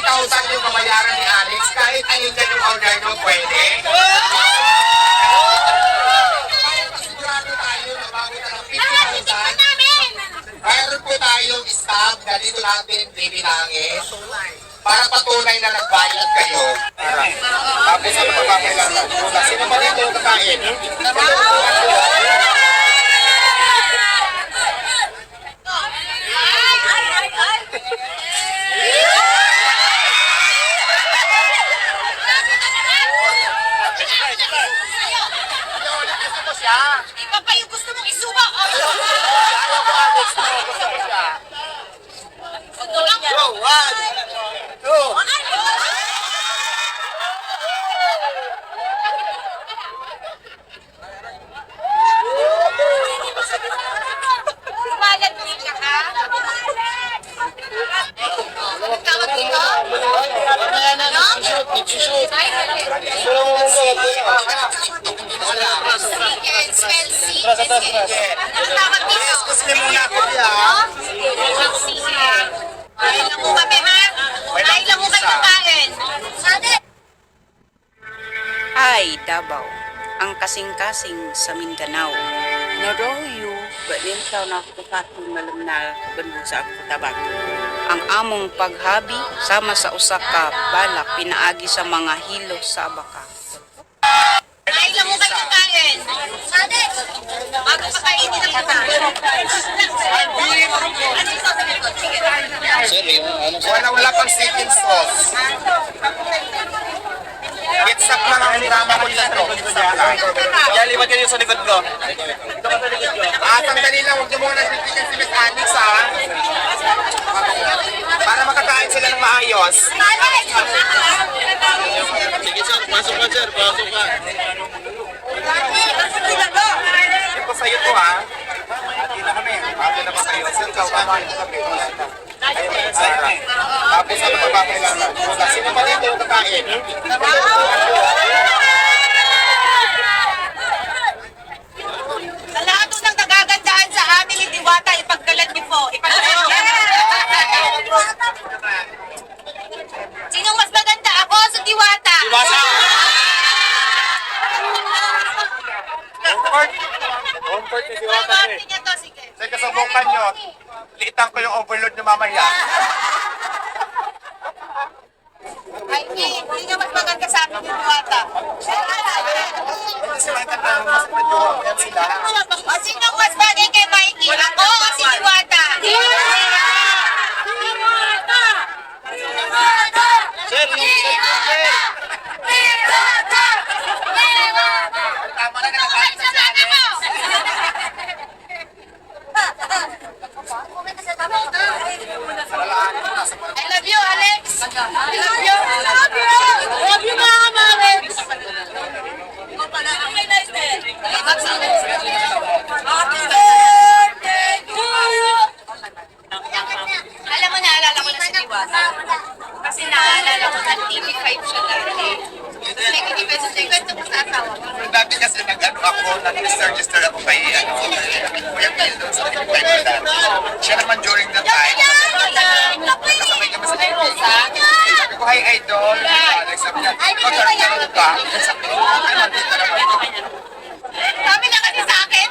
50,000 yung babayaran ni Alex, kahit ayun dyan yung order nyo, pwede? Sigurado tayo na bago na ng 50,000, mayroon po tayong staff na dito natin bibilangin para patunay na nagbayad kayo. Tapos ano pa ba kailangan? Sino ba dito yung kakain? Ikaw pa yung gusto mong isuba. Ayaw ko, Alex. Gusto ko siya. Go, 1, 2. Lumalag din ka, ha? Tawag dito? Excuse me muna ako diya. Kain lang mo kami, ha? Kain lang mo kayo kakain. Ay, Davao, ang kasing-kasing sa Mindanao. Naroyo, banin sa na ako sa ating malamnal banbo sa ako tabak. Ang among paghabi, sama sa usa ka balak, pinaagi sa mga hilos sa abaka. Kain lang mo kayo kakain. Bago pa kainin ang kakain. Wala pang chicken sauce. Gitsak lang ang drama ko dito. Yan, liwat kayo sa likod ko. Sandali lang, huwag niyo muna nagtitigil si Miss Alex, ha? Para makakain sila ng maayos. Sige sir, pasok ka sir, pasok ka. Ito sa'yo to, ha? Hindi na kami. Pati na ba sa'yo? Sir, kawakain mo kami. Tapos ano pa ba kailangan? Sino ba dito yung kakain? Sa lahat ng nagagandaan sa amin, ni Diwata, ipagkalat niyo po. Ipagkalat niyo. Sinong mas maganda? Ako o si Diwata? Diwata! Comfort ni Diwata Comfort eh. niya to, sige. Sa kasabukan nyo, liitan ko yung overload nyo mamaya. Ay, hindi nga mas maganda sa amin ni Diwata. Kasi makikita mas medyo yan sila. O, sinong mas bagay kay Mikey? Ako o si Diwata? Sir, sir. Tama na nakakain sa sana. I love you, Alex. I love you. I love you. I love you, Mama, Alex. Happy birthday to you. Alam mo, naalala ko na si Diwata. Kasi naalala ko na TV5 siya dati. Negative pesos na kwento mo sa asawa ko. Dati kasi nag-ano ako, nag-register ako kay Kuya Bill doon sa Nagpipay ko dati. Siya naman during the time, kasabay kami sa Nagpipay. Sabi ko, hi Idol. Alex, sabi niya, magkaroon ka? Sabi ko, ay, nandito naman ko. Sabi niya kasi sa akin,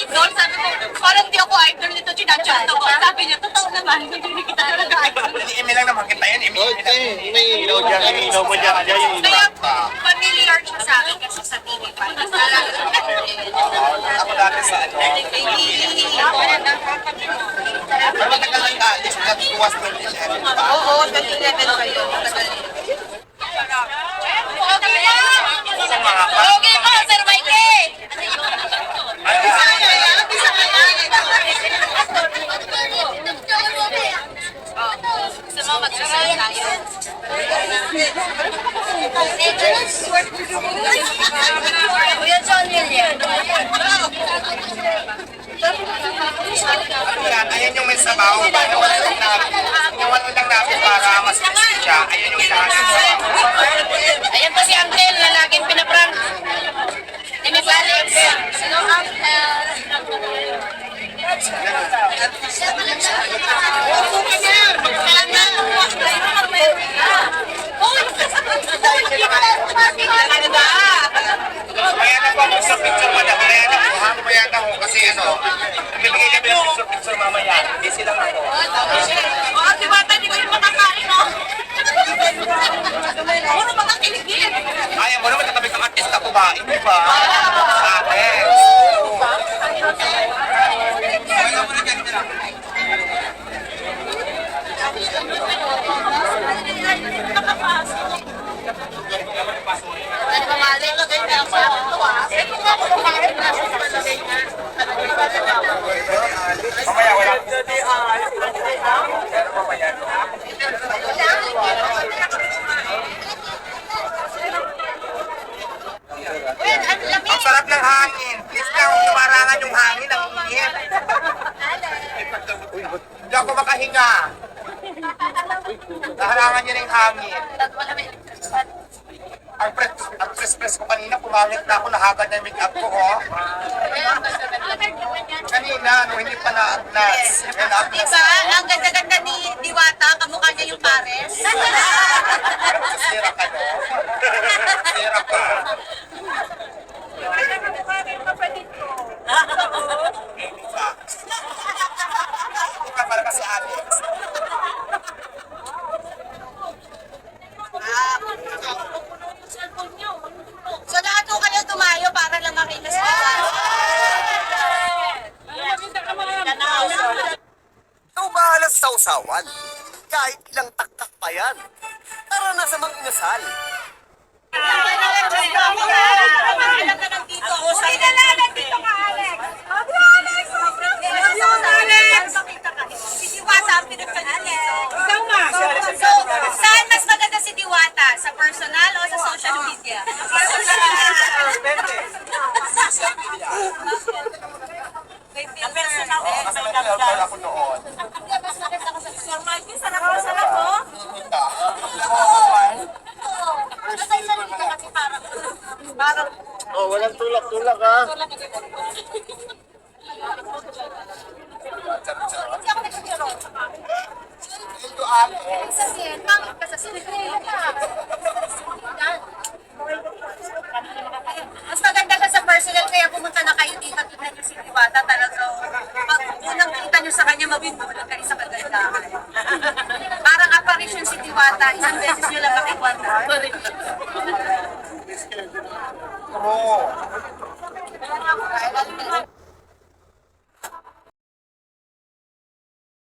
idol, sabi ko, parang di ako idol nito, chinachat ako. Sabi niya, totoo naman, hindi kita talaga idol. Imi lang naman kita yun, Imi. May ilaw dyan, may ilaw mo dyan. Dyan yung ilaw. Kaya, familiar siya sa akin kasi sa TV5. Ako dati sa ano. Pero matagal lang Alex, nag-tuwas ng 11 pa. Oo, 2011 pa yun. Okay po, Sir Mikey! Gusto mo magsusunod tayo? Kuya John William. Ayan yung may sabaw. Nawan lang namin para mas siya. Ayan yung ilahasin sa Ayan pa si Uncle na laging pinaprank. Ni Miss Alex. Sino Uncle? Bibigay kami ng picture mamaya. Busy lang ako. Oh, si Bata, di ko yung makakain, no? Puro mga kiligin. Kaya mo naman tatabi kang artista ko ba? Hindi ba? Ate. Kaya mo na ganito lang. Mamaya wala. Pero mamaya. Ang sarap ng hangin. Please lang, huwag tumarangan yung hangin. Ang init. Hindi ako makahinga. Naharangan niya ng hangin. Ang press ko kanina, pumangit na ako, nahagad na yung make-up ko, oh. Kanina, no, hindi pa na-agnas. Diba? Ang ganda-ganda ni Diwata, kamukha niya yung Pares. Sira ka, no? Sira ka. Hindi ka para kasi Alex. So lahat ko kayo tumayo para lang makita si Diwata. Ikaw bahala sa sausawan. Kahit ilang taktak pa yan. Tara na sa mag-inasal. Huli na lang nandito ka, Alex. Alex! Si Diwata ang pinagsalit dito. So, saan mas maganda si Diwata? Sa personal o sa social media? Kasi nag-alcohol ako noon. Oh, walang tulak-tulak ha. Ito Alex. Mas maganda ka sa personal, kaya pumunta na kayo dito, tignan niyo si Diwata, talagang pag unang kita niyo sa kanya, mabibulan kayo sa kagandahan. Parang apparition si Diwata, isang beses niyo lang makikwanta. Oo.